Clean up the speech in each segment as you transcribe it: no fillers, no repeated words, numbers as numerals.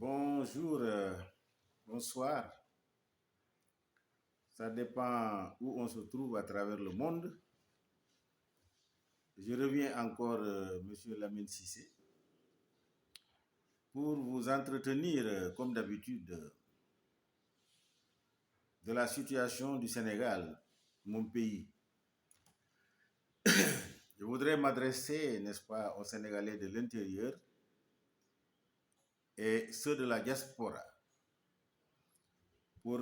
Bonjour, bonsoir. Ça dépend où on se trouve à travers le monde. Je reviens encore, Monsieur Lamine Sissé, pour vous entretenir, comme d'habitude, de la situation du Sénégal, mon pays. Je voudrais m'adresser, n'est-ce pas, aux Sénégalais de l'intérieur et ceux de la diaspora pour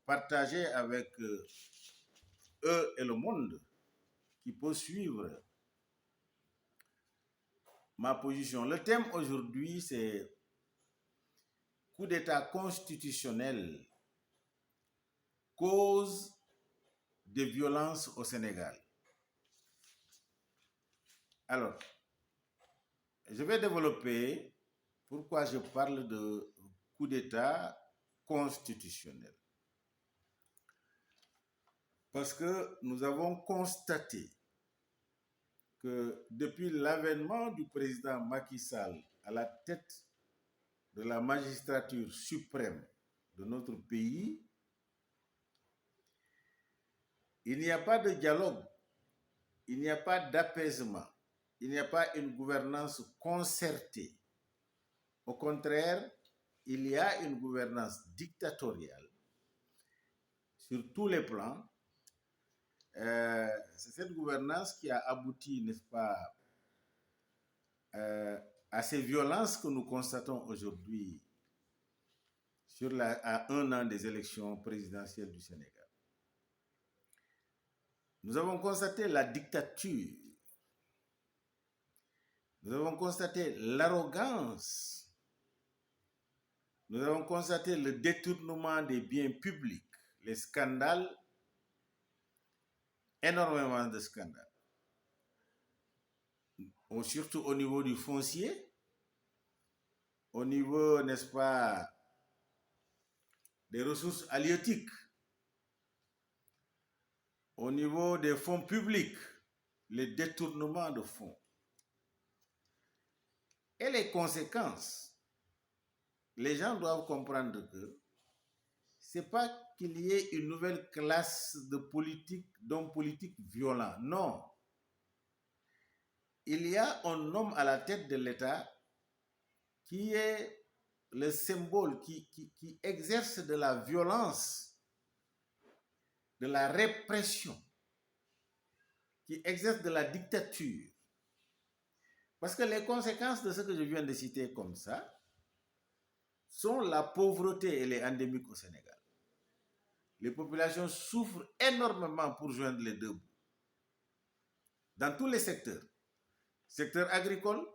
partager avec eux et le monde qui peut suivre ma position. Le thème aujourd'hui, c'est coup d'État constitutionnel, cause de violence au Sénégal. Alors, je vais développer pourquoi je parle de coup d'État constitutionnel. Parce que nous avons constaté que depuis l'avènement du président Macky Sall à la tête de la magistrature suprême de notre pays, il n'y a pas de dialogue, il n'y a pas d'apaisement, il n'y a pas une gouvernance concertée. Au contraire, il y a une gouvernance dictatoriale sur tous les plans. C'est cette gouvernance qui a abouti, n'est-ce pas, à ces violences que nous constatons aujourd'hui à 1 an des élections présidentielles du Sénégal. Nous avons constaté la dictature. Nous avons constaté l'arrogance. Nous avons constaté le détournement des biens publics, les scandales, énormément de scandales. Surtout au niveau du foncier, au niveau, n'est-ce pas, des ressources halieutiques, au niveau des fonds publics, les détournements de fonds. Et les conséquences, les gens doivent comprendre que ce n'est pas qu'il y ait une nouvelle classe d'hommes politiques violents. Non. Il y a un homme à la tête de l'État qui est le symbole, qui exerce de la violence, de la répression, qui exerce de la dictature. Parce que les conséquences de ce que je viens de citer comme ça sont la pauvreté, elle est endémique au Sénégal. Les populations souffrent énormément pour joindre les deux bouts. Dans tous les secteurs. Secteur agricole,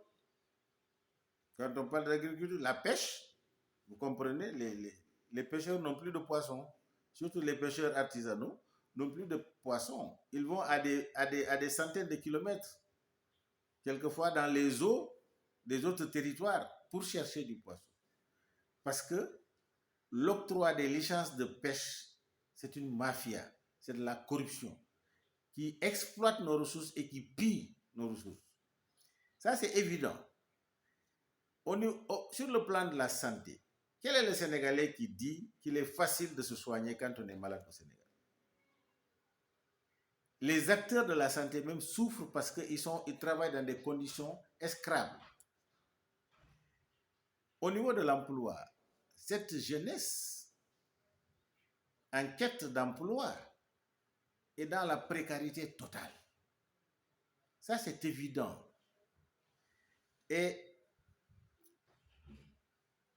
quand on parle d'agriculture, la pêche, vous comprenez, les pêcheurs n'ont plus de poissons, surtout les pêcheurs artisanaux n'ont plus de poissons. Ils vont à des centaines de kilomètres, quelquefois dans les eaux des autres territoires, pour chercher du poisson. Parce que l'octroi des licences de pêche, c'est une mafia, c'est de la corruption qui exploite nos ressources et qui pille nos ressources. Ça, c'est évident. Sur le plan de la santé, quel est le Sénégalais qui dit qu'il est facile de se soigner quand on est malade au Sénégal? Les acteurs de la santé même souffrent parce qu'ils travaillent dans des conditions exécrables. Au niveau de l'emploi, cette jeunesse en quête d'emploi est dans la précarité totale. Ça, c'est évident. Et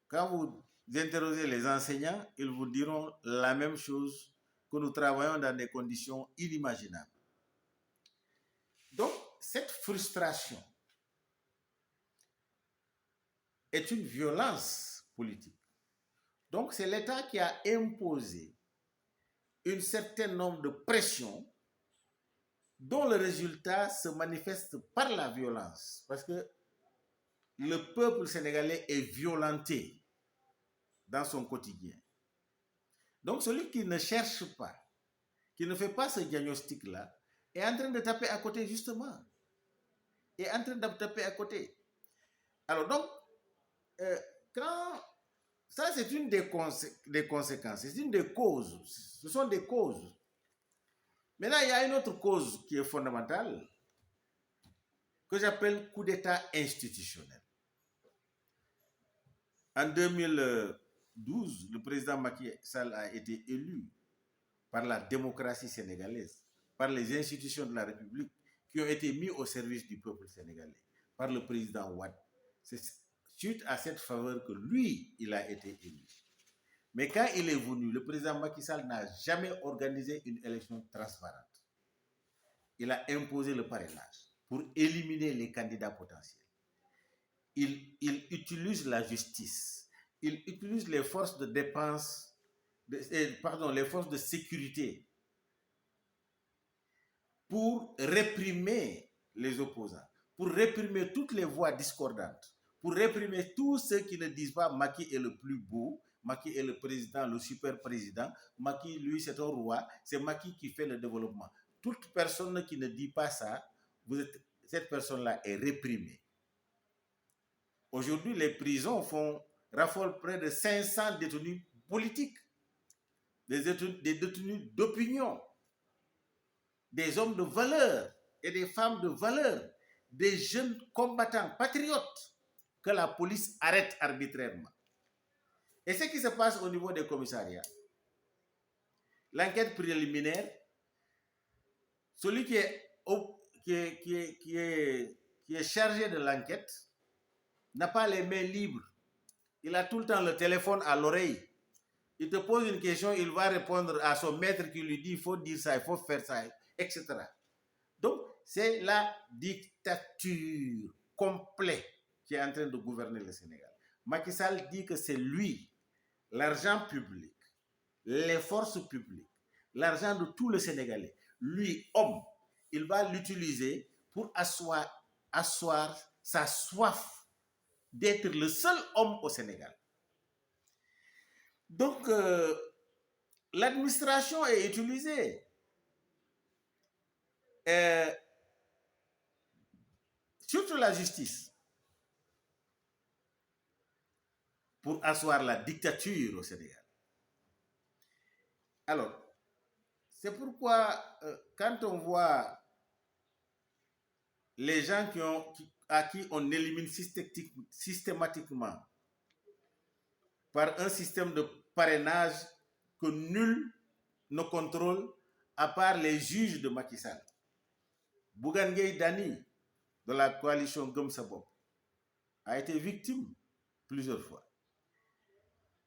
quand vous interrogez les enseignants, ils vous diront la même chose, que nous travaillons dans des conditions inimaginables. Donc, cette frustration est une violence politique. Donc, c'est l'État qui a imposé un certain nombre de pressions dont le résultat se manifeste par la violence. Parce que le peuple sénégalais est violenté dans son quotidien. Donc, celui qui ne cherche pas, qui ne fait pas ce diagnostic-là, est en train de taper à côté, justement. Est en train de taper à côté. Alors donc, Ça, c'est une des conséquences, c'est une des causes. Ce sont des causes. Maintenant, il y a une autre cause qui est fondamentale, que j'appelle coup d'État institutionnel. En 2012, le président Macky Sall a été élu par la démocratie sénégalaise, par les institutions de la République qui ont été mis au service du peuple sénégalais, par le président Wade. C'est suite à cette faveur que lui, il a été élu. Mais quand il est venu, le président Macky Sall n'a jamais organisé une élection transparente. Il a imposé le parrainage pour éliminer les candidats potentiels. Il utilise la justice, il utilise les forces de défense, les forces de sécurité pour réprimer les opposants, pour réprimer toutes les voix discordantes, pour réprimer tous ceux qui ne disent pas Macky est le plus beau, Macky est le président, le super président, Macky, lui, c'est un roi, c'est Macky qui fait le développement. Toute personne qui ne dit pas ça, cette personne-là est réprimée. Aujourd'hui, les prisons raffolent près de 500 détenus politiques, des détenus d'opinion, des hommes de valeur et des femmes de valeur, des jeunes combattants patriotes que la police arrête arbitrairement. Et ce qui se passe au niveau des commissariats, l'enquête préliminaire, celui qui est chargé de l'enquête n'a pas les mains libres. Il a tout le temps le téléphone à l'oreille. Il te pose une question, il va répondre à son maître qui lui dit il faut dire ça, il faut faire ça, etc. Donc, c'est la dictature complète qui est en train de gouverner le Sénégal. Macky Sall dit que c'est lui, l'argent public, les forces publiques, l'argent de tout le Sénégalais. Lui, homme, il va l'utiliser pour asseoir sa soif d'être le seul homme au Sénégal. Donc, l'administration est utilisée. Surtout la justice, pour asseoir la dictature au Sénégal. Alors, c'est pourquoi quand on voit les gens à qui on élimine systématiquement par un système de parrainage que nul ne contrôle à part les juges de Macky Sall. Bougane Gueye Dany de la coalition Gëm Sa Bopp a été victime plusieurs fois.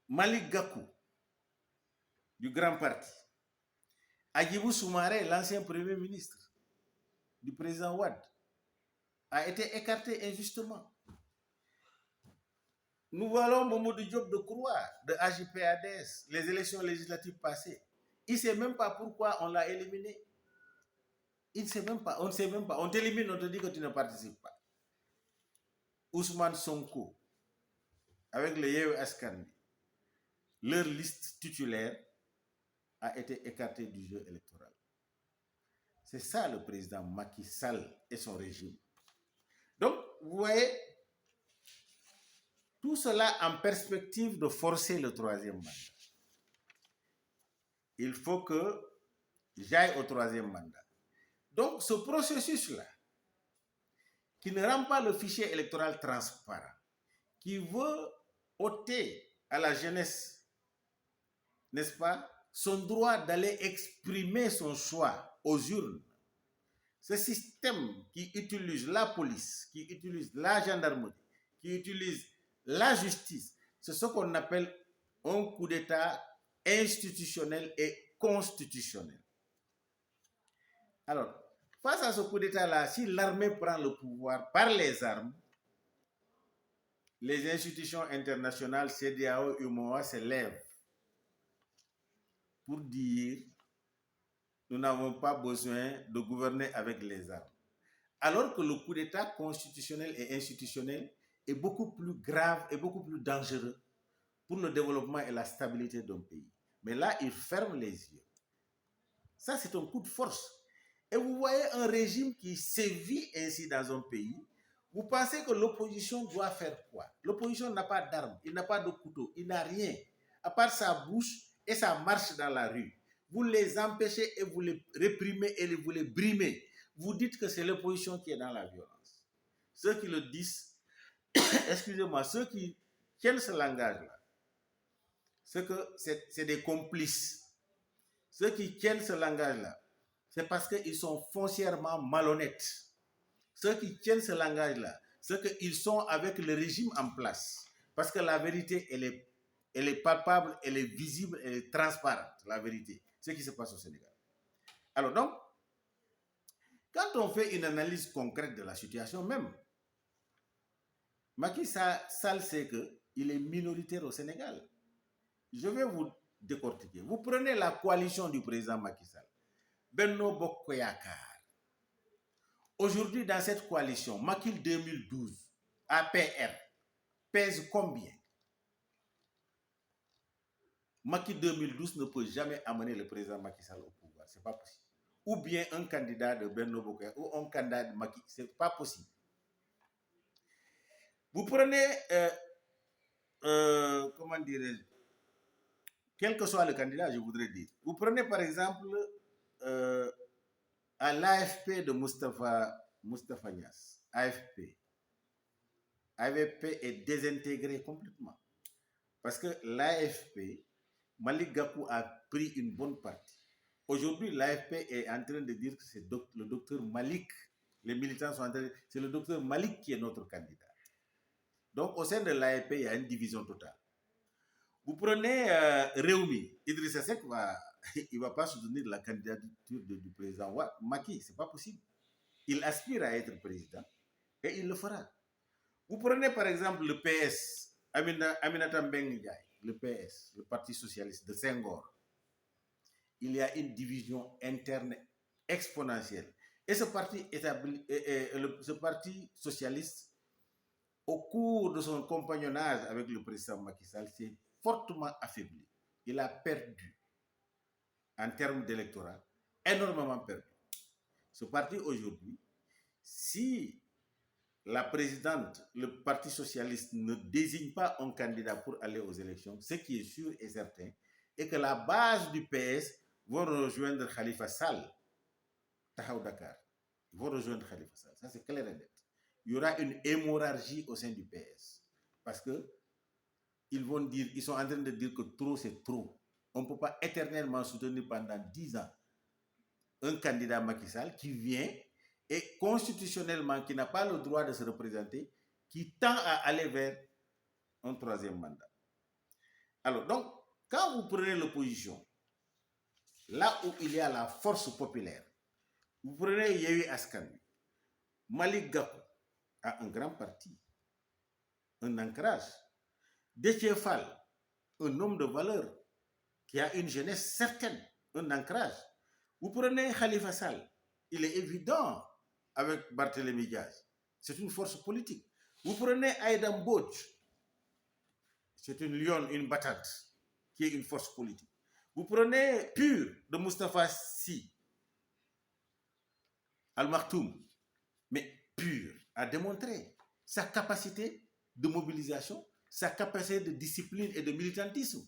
Malick Gakou du Grand Parti, Hadjibou Soumaré, l'ancien premier ministre du président Wade, a été écarté injustement. Nous voyons Mamadou Diop Decroix de AJ/PADS, les élections législatives passées. Il ne sait même pas pourquoi on l'a éliminé. Il ne sait même pas, on ne sait même pas. On t'élimine, on te dit que tu ne participes pas. Ousmane Sonko, avec le Yewwi Askan Wi, leur liste titulaire a été écartée du jeu électoral. C'est ça le président Macky Sall et son régime. Donc, vous voyez, tout cela en perspective de forcer le troisième mandat. Il faut que j'aille au troisième mandat. Donc, ce processus-là, qui ne rend pas le fichier électoral transparent, qui veut ôter à la jeunesse, n'est-ce pas, son droit d'aller exprimer son choix aux urnes. Ce système qui utilise la police, qui utilise la gendarmerie, qui utilise la justice, c'est ce qu'on appelle un coup d'État institutionnel et constitutionnel. Alors, face à ce coup d'État-là, si l'armée prend le pouvoir par les armes, les institutions internationales, CEDEAO, UMOA, se lèvent pour dire nous n'avons pas besoin de gouverner avec les armes. Alors que le coup d'État constitutionnel et institutionnel est beaucoup plus grave et beaucoup plus dangereux pour le développement et la stabilité d'un pays. Mais là, il ferme les yeux. Ça, c'est un coup de force. Et vous voyez un régime qui sévit ainsi dans un pays. Vous pensez que l'opposition doit faire quoi? L'opposition n'a pas d'armes, il n'a pas de couteau, il n'a rien, à part sa bouche et sa marche dans la rue. Vous les empêchez et vous les réprimez et vous les brimez. Vous dites que c'est l'opposition qui est dans la violence. Ceux qui le disent, excusez-moi, ceux qui tiennent ce langage-là, c'est des complices. Ceux qui tiennent ce langage-là, c'est parce qu'ils sont foncièrement malhonnêtes. Ceux qui tiennent ce langage-là, c'est qu'ils sont avec le régime en place. Parce que la vérité, elle est palpable, elle est visible, elle est transparente, la vérité. Ce qui se passe au Sénégal. Alors donc, quand on fait une analyse concrète de la situation même, Macky Sall sait qu'il est minoritaire au Sénégal. Je vais vous décortiquer. Vous prenez la coalition du président Macky Sall, Benno Bokk Yakaar. Aujourd'hui, dans cette coalition, Macky 2012, APR, pèse combien? Macky 2012 ne peut jamais amener le président Macky Sall au pouvoir. Ce n'est pas possible. Ou bien un candidat de Benno Bokk Yakaar ou un candidat de Macky. Ce n'est pas possible. Vous prenez, comment dirais-je, quel que soit le candidat, je voudrais dire. Vous prenez par exemple à l'AFP de Moustapha Niasse. AFP. AFP est désintégré complètement. Parce que l'AFP, Malick Gakou a pris une bonne partie. Aujourd'hui, l'AFP est en train de dire que c'est le docteur Malick. Les militants sont en train de dire que c'est le docteur Malick qui est notre candidat. Donc, au sein de l'AFP, il y a une division totale. Vous prenez Rewmi, Idrissa Seck, il ne va pas soutenir la candidature du président Macky, ce n'est pas possible. Il aspire à être président et il le fera. Vous prenez par exemple le PS, Aminata Mbengue Ndiaye, le PS, le Parti socialiste de Senghor. Il y a une division interne exponentielle. Et ce parti socialiste, au cours de son compagnonnage avec le président Macky Sall, s'est fortement affaibli. Il a perdu, en termes d'électorat, énormément perdu. Ce parti aujourd'hui, si la présidente, le Parti socialiste ne désigne pas un candidat pour aller aux élections, ce qui est sûr et certain, est que la base du PS va rejoindre Khalifa Sall, Tahaou Dakar. Ils vont rejoindre Khalifa Sall. Ça, c'est clair et net. Il y aura une hémorragie au sein du PS. Parce que ils sont en train de dire que trop, c'est trop. On ne peut pas éternellement soutenir pendant 10 ans un candidat Macky Sall qui vient et constitutionnellement, qui n'a pas le droit de se représenter, qui tend à aller vers un troisième mandat. Alors, donc, quand vous prenez l'opposition, là où il y a la force populaire, vous prenez Yewwi Askan Wi, Malick Gakou a un grand parti, un ancrage. Déthié Fall, un homme de valeur, qui a une jeunesse certaine, un ancrage. Vous prenez Khalifa Sall, il est évident avec Barthélémy Diaz, c'est une force politique. Vous prenez Aïda Mbodj, c'est une lionne, une battante, qui est une force politique. Vous prenez PUR de Moustapha Sy Al Maktoum, mais PUR a démontré sa capacité de mobilisation, sa capacité de discipline et de militantisme.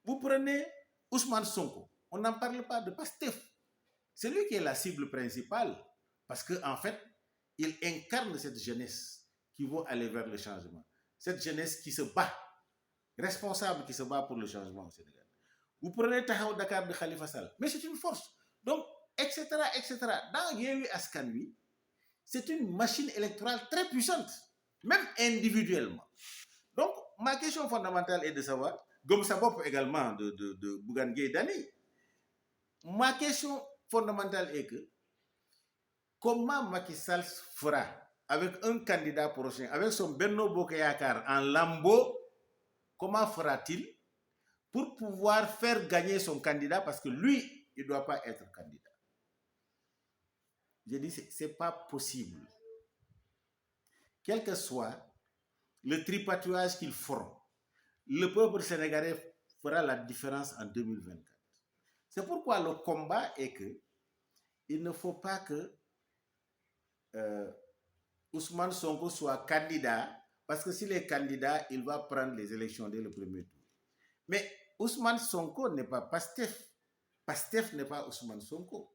Vous prenez Ousmane Sonko, on n'en parle pas de Pastef. C'est lui qui est la cible principale parce qu'en fait, il incarne cette jeunesse qui va aller vers le changement. Cette jeunesse qui se bat, responsable qui se bat pour le changement au Sénégal. Vous prenez Tahaou Dakar de Khalifa Sall, mais c'est une force. Donc, etc., etc. Dans Yewwi Askan Wi, c'est une machine électorale très puissante, même individuellement. Donc, ma question fondamentale est de savoir, Gom Sabop également de Bougane Gueye Dany, ma question fondamentale est que comment Macky Sall fera avec un candidat prochain, avec son Benno Bokk Yakaar en lambeau, comment fera-t-il pour pouvoir faire gagner son candidat parce que lui, il ne doit pas être candidat. Je dis, ce n'est pas possible. Quel que soit le tripatouillage qu'ils feront, le peuple sénégalais fera la différence en 2024. C'est pourquoi le combat est que il ne faut pas que Ousmane Sonko soit candidat Parce que s'il est candidat, il va prendre les élections dès le premier tour. Mais Ousmane Sonko n'est pas PASTEF. PASTEF n'est pas Ousmane Sonko.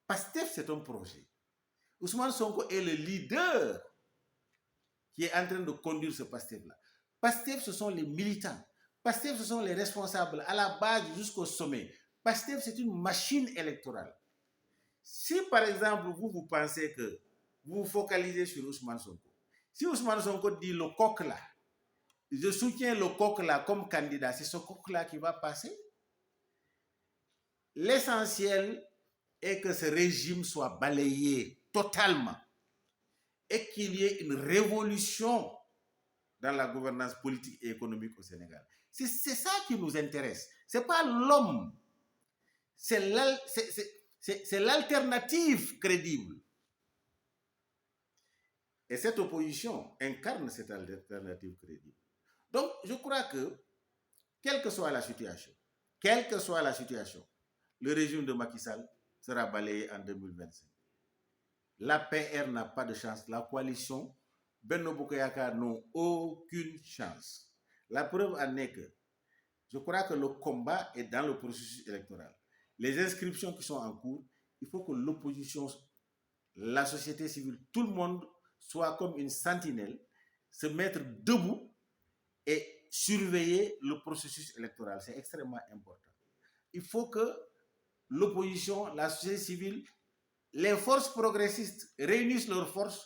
PASTEF, c'est un projet. Ousmane Sonko est le leader qui est en train de conduire ce PASTEF-là. PASTEF, ce sont les militants. PASTEF, ce sont les responsables à la base jusqu'au sommet. PASTEF, c'est une machine électorale. Si, par exemple, vous pensez que vous vous focalisez sur Ousmane Sonko, si Ousmane Sonko dit le coq là, je soutiens le coq là comme candidat, c'est ce coq là qui va passer. L'essentiel est que ce régime soit balayé totalement et qu'il y ait une révolution dans la gouvernance politique et économique au Sénégal. C'est ça qui nous intéresse. Ce n'est pas l'homme. C'est l'alternative crédible. Et cette opposition incarne cette alternative crédible. Donc, je crois que, quelle que soit la situation, le régime de Macky Sall sera balayé en 2025. L'APR n'a pas de chance. La coalition, Benno Bokk Yakaar n'ont aucune chance. La preuve en est que je crois que le combat est dans le processus électoral. Les inscriptions qui sont en cours, il faut que l'opposition, la société civile, tout le monde soit comme une sentinelle, se mettre debout et surveiller le processus électoral. C'est extrêmement important. Il faut que l'opposition, la société civile, les forces progressistes réunissent leurs forces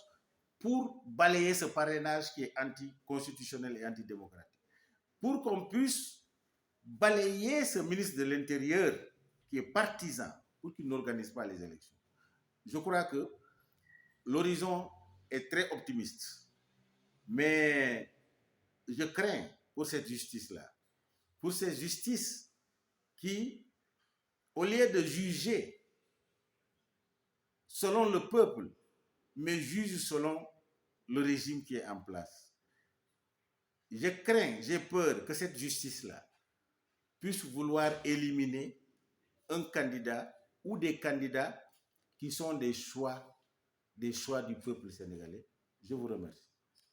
pour balayer ce parrainage qui est anticonstitutionnel et antidémocratique. Pour qu'on puisse balayer ce ministre de l'Intérieur qui est partisan pour qu'il n'organise pas les élections. Je crois que l'horizon est très optimiste. Mais je crains pour cette justice-là, pour cette justice qui, au lieu de juger selon le peuple, mais juge selon le régime qui est en place. Je crains, j'ai peur que cette justice-là puisse vouloir éliminer un candidat ou des candidats qui sont des choix du peuple sénégalais. Je vous remercie.